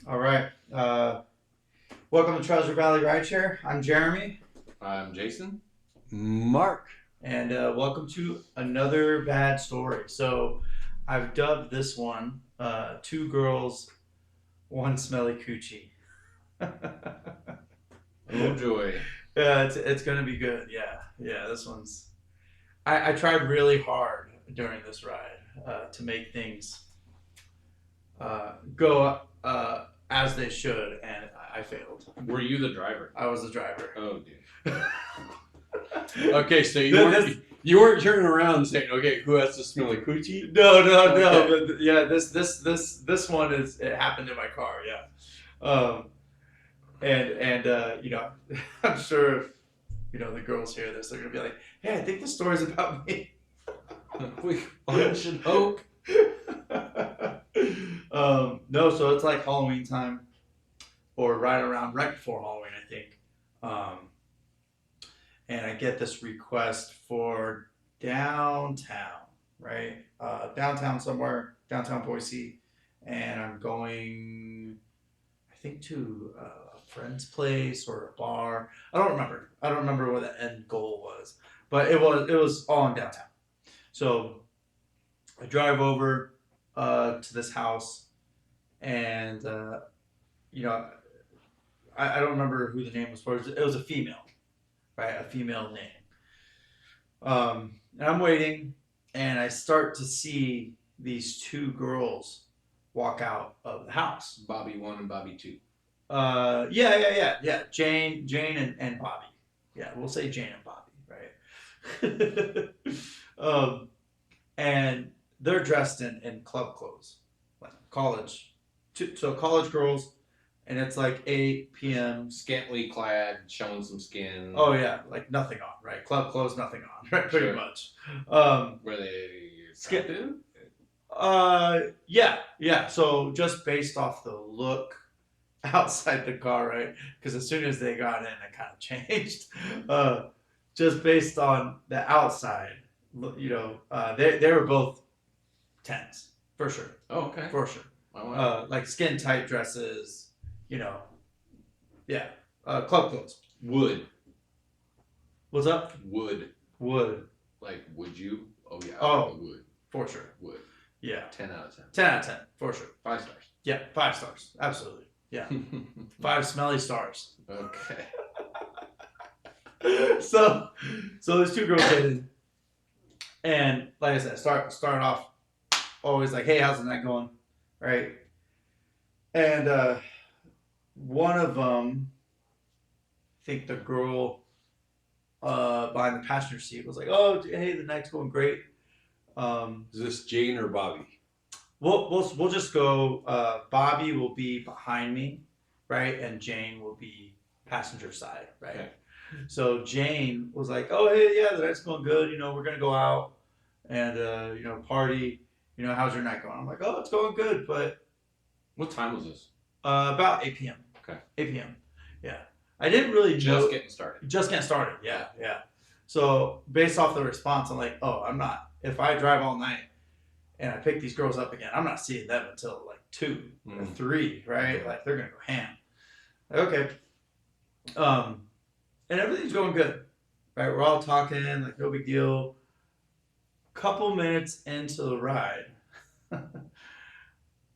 All right. Welcome to Treasure Valley Rideshare. I'm Jeremy, I'm Jason. Mark. and welcome to another bad story. So, I've dubbed this one Two Girls, One Smelly Coochie. Oh joy. It's going to be good. Yeah, this one's. I tried really hard during this ride to make things go as they should, and I failed. Were you the driver? I was the driver. Oh dear. Okay, so This- you weren't turning around and saying, "Okay, who has to smell like coochie?" No. Okay. But yeah, this one it happened in my car. Yeah, and I'm sure if the girls hear this, they're gonna be like, "Hey, I think this story's about me." We all should hope. No, so it's like Halloween time, or right before Halloween, I think. And I get this request for downtown, right? Downtown somewhere, downtown Boise, and I'm going, I think to a friend's place or a bar. I don't remember. I don't remember what the end goal was, but it was all in downtown. So I drive over to this house, and you know, I don't remember who the name was for. It was a female, right? A female name. And I'm waiting, and I start to see these two girls walk out of the house. Bobby 1 and Bobby 2. Yeah. Jane, and Bobby. Yeah, we'll say Jane and Bobby, right? And they're dressed in club clothes, like college. So college girls, and it's like 8 p.m. Scantily clad, showing some skin. Oh yeah, like nothing on, right? Club clothes, nothing on, right? Pretty Sure. much. Were they Skip- attractive? Yeah. So just based off the look outside the car, right? Because as soon as they got in, it kind of changed. Just based on the outside, they were both tens for sure, Oh, okay. for sure. Wow. Like skin tight dresses, yeah. Club clothes. Wood. What's up? Wood. Wood, Like, would you? Oh, yeah. Oh. Would. for sure. Would. Yeah, 10 out of 10. 10 out of 10 for sure. 5 stars. Yeah, 5 stars, absolutely. Yeah, 5 smelly stars. Okay. so there's two girls dating, and like I said, start off always like, hey, how's the night going, right? And one of them, I think the girl behind the passenger seat was like, oh, hey, the night's going great. Is this Jane or Bobby? We'll just go. Bobby will be behind me, right, and Jane will be passenger side, right. Okay. So Jane was like, "Oh, hey, yeah, the night's going good. We're gonna go out and party. How's your night going?" I'm like, "Oh, it's going good, but What time was this? about 8 p.m. Okay. 8 p.m. Yeah, I didn't really Just know. getting started. Just getting started. Yeah. So based off the response, I'm like, "Oh, I'm not. If I drive all night and I pick these girls up again, I'm not seeing them until like 2 or 3, right? Like they're gonna go ham." Okay. And everything's going good, right? We're all talking, like no big deal. Couple minutes into the ride,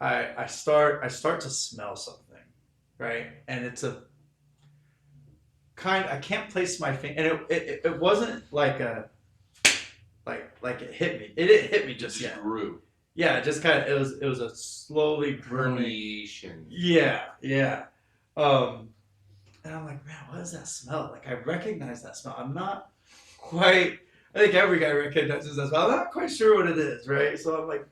I start to smell something, right? And it's a I can't place my finger, and it wasn't like like it hit me. It didn't hit me just yet. Grew. Yeah, it just kind of it was a slowly burning. Permeation. Yeah. And I'm like, man, what does that smell? Like I recognize that smell. I'm not quite. I think every guy recognizes that smell. I'm not quite sure what it is, right? So I'm like,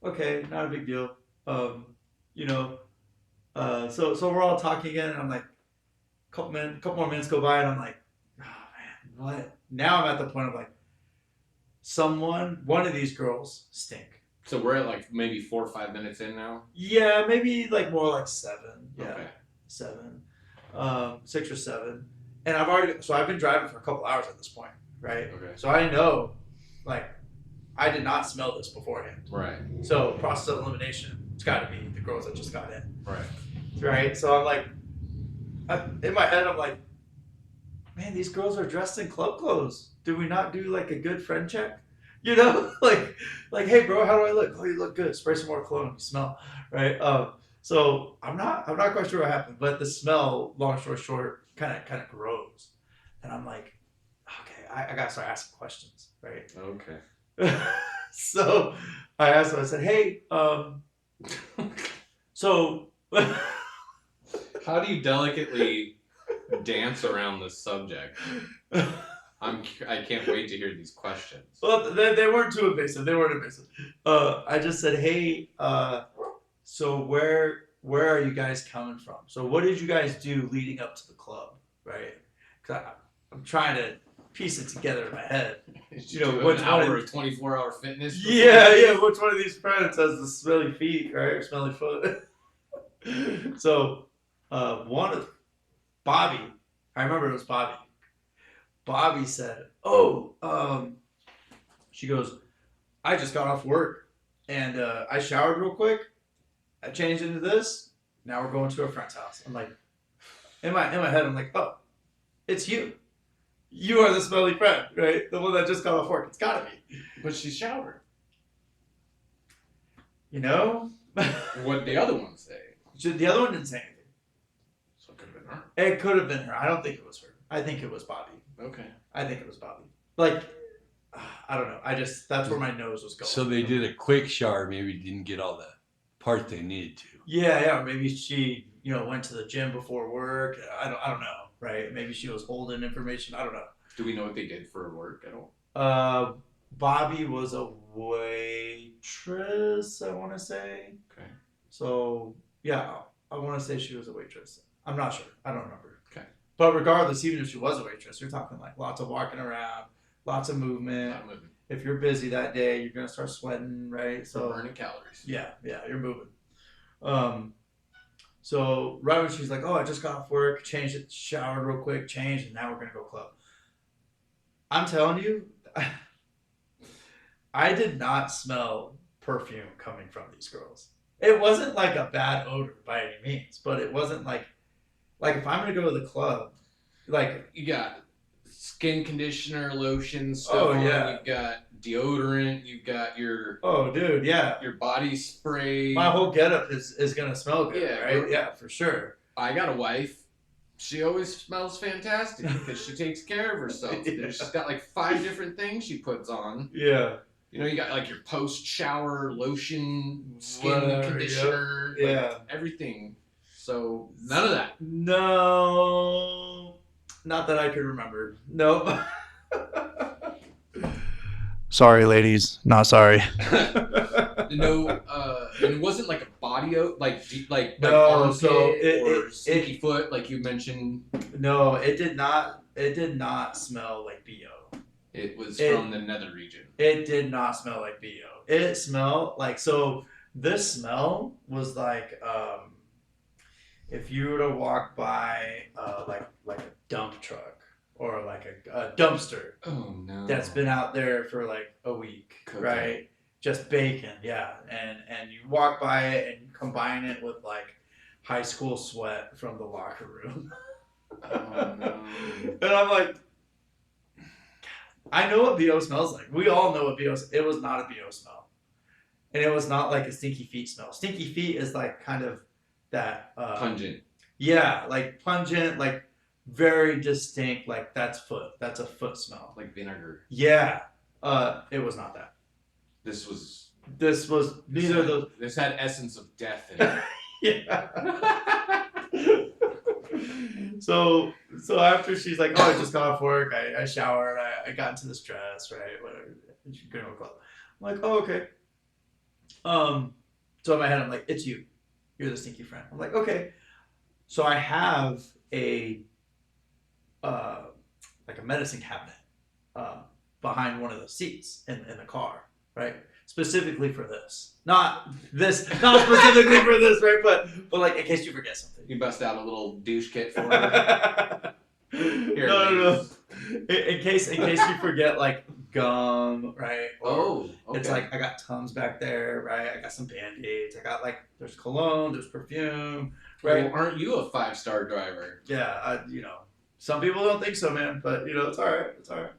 okay, not a big deal. So we're all talking again, and I'm like, couple more minutes go by, and I'm like, oh man, what? Now I'm at the point of like, one of these girls stink. So we're at like maybe 4 or 5 minutes in now? Yeah, maybe like more like 7. Yeah, Okay. 7, 6 or 7, and I've been driving for a couple hours at this point, right? Okay. So I know, like, I did not smell this beforehand. Right. So process of elimination, it's got to be the girls that just got in. Right. right? So I'm like, in my head, I'm like, man, these girls are dressed in club clothes. Do we not do like a good friend check? You know, like, hey, bro, how do I look? Oh, you look good. Spray some more cologne. You smell, right? So I'm not quite sure what happened, but the smell, long story short, kind of grows, and I'm like, okay, I gotta start asking questions, right? Okay. So I asked him. I said, hey, so. How do you delicately dance around this subject? I can't wait to hear these questions. Well, they weren't too invasive. They weren't invasive. I just said, hey, so where are you guys coming from? So what did you guys do leading up to the club, right? Because I'm trying to piece it together in my head. You know, which an one hour of- of 24-hour fitness. Yeah. Which one of these friends has the smelly feet, right? Or smelly foot? So, one of Bobby, I remember it was Bobby. Bobby said, "Oh, she goes, I just got off work and I showered real quick. I changed into this. Now we're going to a friend's house." I'm like, in my head, I'm like, oh, it's you. You are the smelly friend, right? The one that just got off work. It's gotta be. But she showered. You know? What did the other one say? The other one didn't say anything. So it could have been her. It could have been her. I don't think it was her. I think it was Bobby. Okay. I think it was Bobby. Like, I don't know. That's where my nose was going. So they did a quick shower, maybe didn't get all the parts they needed to. Yeah. Or maybe she, went to the gym before work. I don't know, right? Maybe she was holding information. I don't know. Do we know what they did for work at all? Bobby was a waitress, I want to say. Okay. So yeah, I want to say she was a waitress. I'm not sure. I don't remember. Okay. But regardless, even if she was a waitress, you're talking like lots of walking around, lots of movement. Not moving. If you're busy that day, you're gonna start sweating, right? So burning calories. Yeah, you're moving. So right when she's like, "Oh, I just got off work, changed it, showered real quick, changed, and now we're gonna go club." I'm telling you, I did not smell perfume coming from these girls. It wasn't like a bad odor by any means, but it wasn't like if I'm gonna go to the club, like You got skin conditioner, lotion, stuff. Oh, on. yeah. You've got deodorant. You've got your oh dude, yeah, body spray. my whole getup is gonna smell good, Yeah, right? bro. Yeah, for sure. I got a wife. She always smells fantastic because she takes care of herself. Yeah. She's got like 5 different things she puts on. Yeah, You got like your post-shower lotion, skin Whatever, conditioner, yeah. like, Yeah. everything. So none of that. no, not that I could remember. Nope. Sorry, ladies. Not sorry. No, and it wasn't like a body like No, armpit so or it- stinky foot, like you mentioned. No, it did not. It did not smell like BO. It was It- from the nether region. It did not smell like BO. It smelled like so. This smell was like if you were to walk by like a dump truck or like a dumpster Oh no. that's been out there for like a week, Cocaine. right? Just bacon, yeah. And you walk by it and combine it with like high school sweat from the locker room. Oh no. And I'm like, I know what BO smells like. We all know what BO. It was not a BO smell, and it was not like a stinky feet smell. Stinky feet is like kind of that Pungent. Yeah, like pungent, like very distinct. Like that's foot. That's a foot smell. Like vinegar. Yeah. It was not that. This was This was neither of those. This had essence of death in it. Yeah. So after she's like, "Oh, I just got off work. I showered. I got into this dress, right? Whatever. And she's going to a club." I'm like, "Oh, okay." So in my head, I'm like, "It's you. You're the stinky friend." I'm like, "Okay." So I have a like a medicine cabinet behind one of the seats in the car, right? Specifically for this, not specifically for this, right? But like in case you forget something. You bust out a little douche kit for her. Here, No. ladies. In case you forget like gum, right? Or Oh, okay. it's like I got Tums back there, right? I got some Band-Aids. I got like there's cologne, there's perfume, Right. Well, aren't you a 5-star driver? Yeah, some people don't think so, man. But it's all right. It's all right.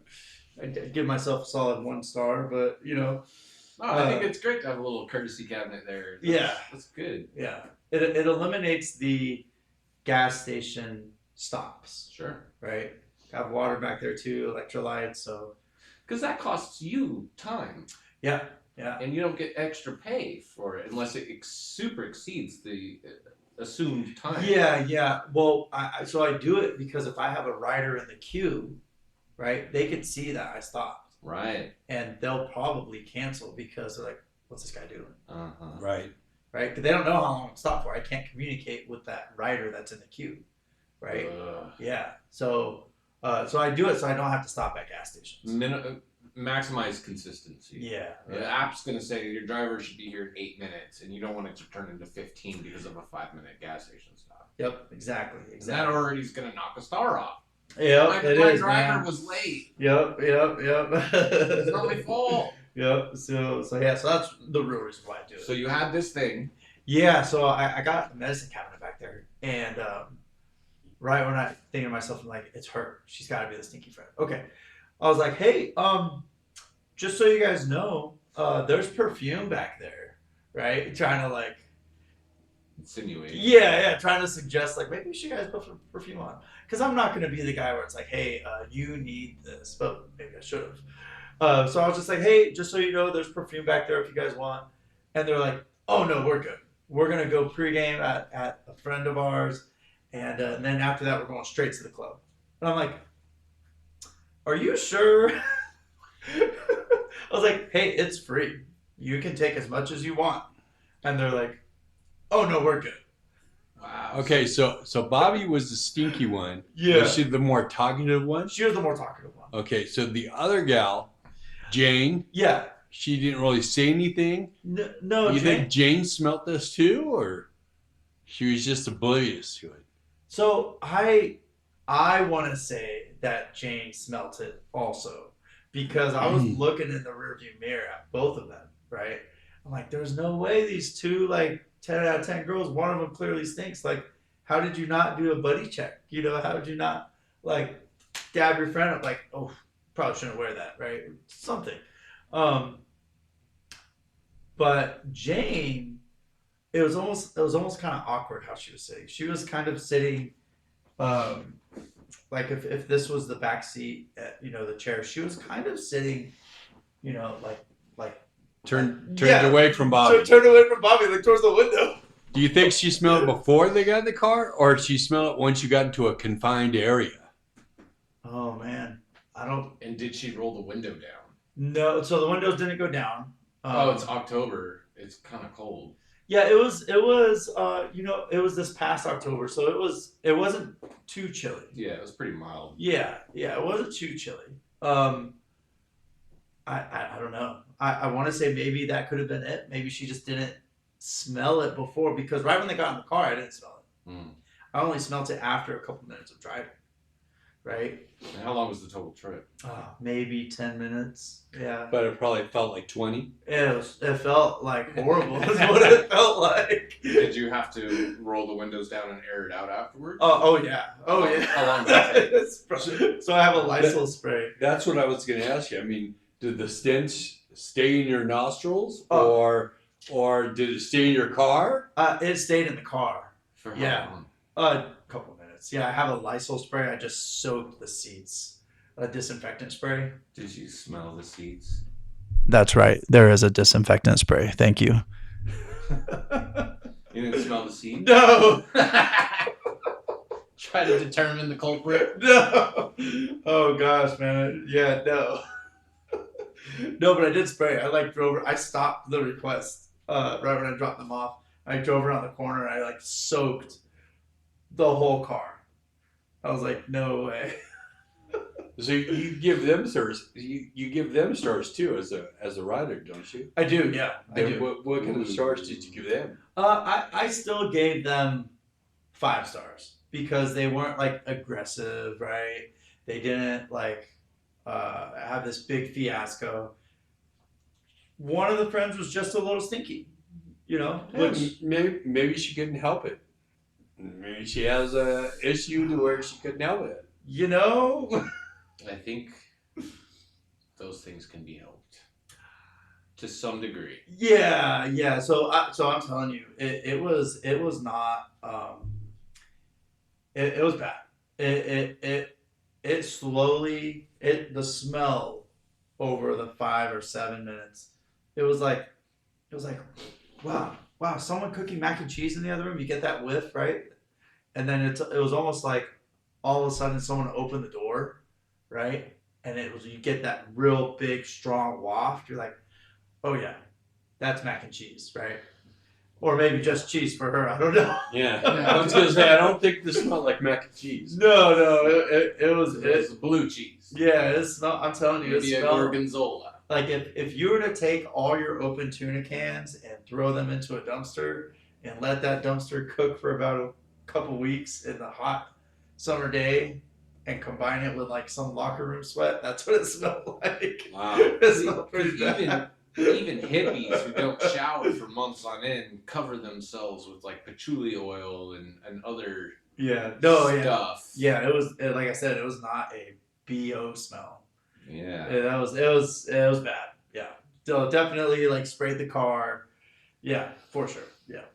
I give myself a solid 1 star, but No, I think it's great to have a little courtesy cabinet there. That's good. yeah, it eliminates the gas station stops, Sure. right? Got water back there too, electrolytes. So Because that costs you time. yeah. And you don't get extra pay for it unless it super exceeds the assumed time. Yeah. Well, so I do it because if I have a rider in the queue, right, they can see that I stopped, Right. and they'll probably cancel because they're like, "What's this guy doing?" Uh-huh. Right. Right? Because they don't know how long I'm stopped for. I can't communicate with that rider that's in the queue, right? Yeah. So I do it so I don't have to stop at gas stations. Maximize consistency. Yeah. The app's going to say your driver should be here in 8 minutes, and you don't want it to turn into 15 because of a 5-minute gas station stop. Yep. Exactly. That already is going to knock a star off. Yep. My driver man. was late. Yep. It's not my fault. Yep. So that's the real reason why I do it. So you had this thing. Yeah. So I got a medicine cabinet back there, and right when I thinking to myself, I'm like, it's her. She's got to be the stinky friend. Okay. I was like, hey, just so you guys know, there's perfume back there, right? Trying to like Insinuate. Yeah, trying to suggest like maybe you should guys put perfume on, because I'm not gonna be the guy where it's like, hey, you need this, but maybe I should have. So I was just like, hey, just so you know, there's perfume back there if you guys want, and they're like, oh no, we're good. We're gonna go pregame at a friend of ours, and then after that we're going straight to the club. And I'm like, are you sure? I was like, hey, it's free. You can take as much as you want. And they're like, oh no, we're good. Wow. Okay, so Bobby was the stinky one. Yeah. Was she the more talkative one? She was the more talkative one. Okay, so the other gal, Jane, Yeah. she didn't really say anything. No, You Jane. think Jane smelt this too, or she was just oblivious to it? So I want to say that Jane smelt it also, because I was looking in the rearview mirror at both of them, right? I'm like, there's no way these two, like 10 out of 10 girls, one of them clearly stinks. Like, how did you not do a buddy check? How did you not like dab your friend up? Like, oh, probably shouldn't wear that, right? Something. But Jane, it was almost kind of awkward how she was sitting. She was kind of sitting, like if this was the back seat, the chair, she was kind of sitting, like Turned Yeah. away from Bobby. so turned away from Bobby, like towards the window. Do you think she smelled it before they got in the car, or did she smell it once you got into a confined area? Oh man, I don't And did she roll the window down? know. So the windows didn't go down. It's October. It's kind of cold. Yeah, it was. It was this past October, so it wasn't too chilly. Yeah, it was pretty mild. Yeah, it wasn't too chilly. I don't know. I want to say maybe that could have been it. Maybe she just didn't smell it before, because right when they got in the car, I didn't smell it. I only smelled it after a couple minutes of driving. Right? And how long was the total trip? Maybe 10 minutes. Yeah. But it probably felt like 20. It felt like horrible. Is what it felt like. Did you have to roll the windows down and air it out afterwards? Oh yeah. How long did that take? So I have a Lysol spray. That's what I was going to ask you. I mean, did the stench stay in your nostrils, Oh. or did it stay in your car? It stayed in the car. For Yeah. how long? A couple minutes. Yeah, I have a Lysol spray. I just soaked the seats. A disinfectant spray. Did you smell the seats? That's right. There is a disinfectant spray. Thank you. You didn't smell the seats? No. Try to determine the culprit. No. Oh gosh, man. Yeah, no. No, but I did spray. I stopped the request right when I dropped them off. I drove around the corner and I soaked the whole car. I was like, no way. So you give them stars. You give them stars too as a rider, don't you? I do, yeah. I And do. what kind of stars did you give them? I still gave them 5 stars because they weren't aggressive, right? They didn't have this big fiasco. One of the friends was just a little stinky, Yeah, which maybe she couldn't help it. Maybe she has a issue to where she couldn't help it. You know? I think those things can be helped to some degree. Yeah. So I'm telling you, it was not it was bad. It slowly the smell over the 5 or 7 minutes. It was like wow, someone cooking mac and cheese in the other room. You get that whiff, right? And then it was almost like all of a sudden someone opened the door, right? And you get that real big strong waft. You're like, oh yeah, that's mac and cheese, right? Or maybe just cheese for her. I don't know. Yeah. I was gonna say I don't think this smelled like mac and cheese. No, it was It's blue cheese. yeah. It's not. I'm telling you, it Maybe a smelled gorgonzola. like if you were to take all your open tuna cans and throw them into a dumpster and let that dumpster cook for about a couple weeks in the hot summer day and combine it with like some locker room sweat, that's what it smelled like. Wow. It smelled pretty bad. Even hippies who don't shower for months on end cover themselves with like patchouli oil and other stuff. Yeah, like I said, it was not a BO smell. Yeah. It was bad. Yeah. So definitely like sprayed the car. Yeah, for sure. Yeah.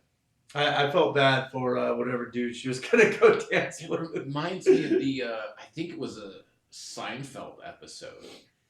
I felt bad for whatever dude she was gonna go dance It with. reminds me of the I think it was a Seinfeld episode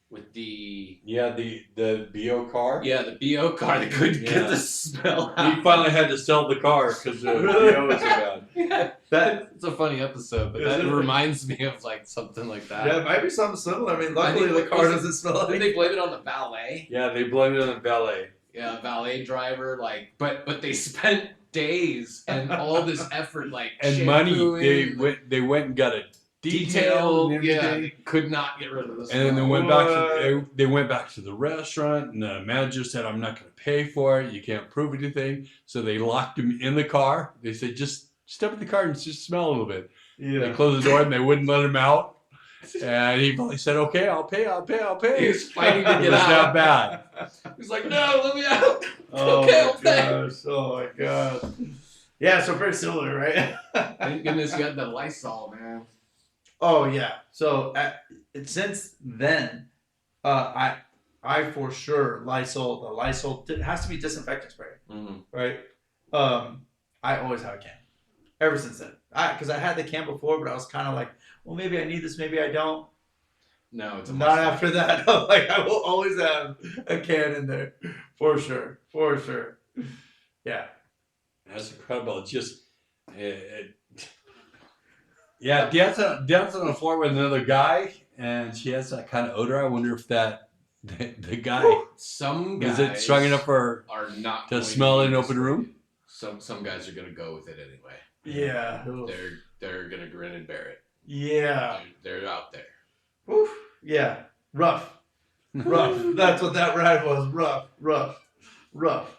with the the BO car. the BO car that couldn't Yeah. get the smell out. He finally had to sell the car because the BO was so bad. Yeah. That It's a funny episode, but Is that it? reminds me of like something like that. yeah, it might be something similar. I mean, luckily think- the car doesn't smell Did like. they blame it on the valet? Yeah, they blamed it on the valet. Yeah, valet driver. Like, but they spent days and all this effort, like And money. shampooing, They went and got a detail and yeah, everything. they could not get rid of this. And then they smell. went back to they went back to the restaurant, and the manager said, "I'm not going to pay for it. You can't prove anything." So they locked him in the car. They said, "Just step in the car and just smell a little bit." They Yeah. closed the door and they wouldn't let him out. And he finally said, "Okay, I'll pay." He was fighting to It get was out. that bad. He's like, "No, let me out." Oh Okay, my I'll pay. gosh. Oh my god. Yeah, so very similar, right? Thank goodness you had the Lysol, man. Oh yeah. So since then, I for sure Lysol. The Lysol has to be disinfectant spray, Mm-hmm. right? I always have a can. Ever since then, because I had the can before, but I was kind of like, well, maybe I need this, maybe I don't. No, it's a Not must-have. after that. I'm like, I will always have a can in there, for sure. Yeah. That's incredible. It's just, yeah, dance on the floor with another guy, and she has that kind of odor. I wonder if the guy Some guys is it strong enough for are not to going smell be in an open discreet. room? Some guys are gonna go with it anyway. Yeah. They're gonna grin and bear it. Yeah. They're out there. Oof. Yeah. Rough. That's what that ride was. Rough.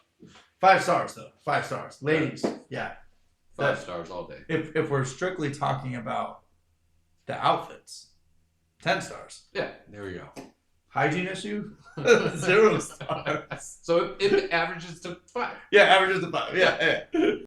5 stars though. 5 stars. Ladies. Yeah. 5 stars all day. If we're strictly talking about the outfits, 10 stars. Yeah. There we go. Hygiene issue, 0 stars. So it averages to 5. Yeah, averages to 5. Yeah.